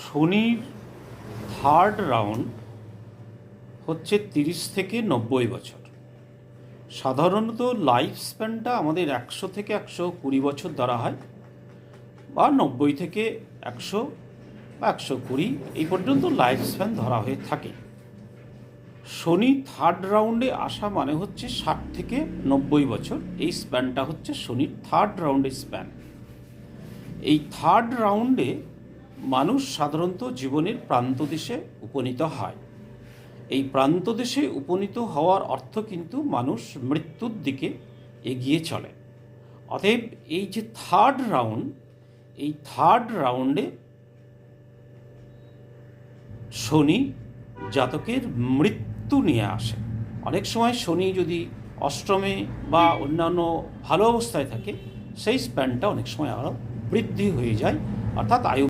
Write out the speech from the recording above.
শনির third round হচ্ছে 30 থেকে 90 বছর। সাধারণত লাইফ স্প্যানটা আমাদের 100 থেকে 120 বছর ধরা হয়, বা 90 থেকে 100 বা 120 এই পর্যন্ত লাইফ স্প্যান ধরা হয়ে থাকে। শনি থার্ড রাউন্ডে আসা মানে হচ্ছে 60 থেকে 90 বছর। এই স্প্যানটা হচ্ছে শনির থার্ড রাউন্ডের স্প্যান। এই থার্ড রাউন্ডে মানুষ সাধারণত জীবনের প্রান্তদেশে উপনীত হয়। এই প্রান্তদেশে উপনীত হওয়ার অর্থ কিন্তু মানুষ মৃত্যুর দিকে এগিয়ে চলে। অতএব এই যে থার্ড রাউন্ড, এই থার্ড রাউন্ডে শনি জাতকের মৃত্যু নিয়ে আসে। অনেক সময় শনি যদি অষ্টমে বা অন্যান্য ভালো অবস্থায় থাকে, সেই স্প্যানটা অনেক সময় আরও বৃদ্ধি হয়ে যায়, অর্থাৎ আয়ু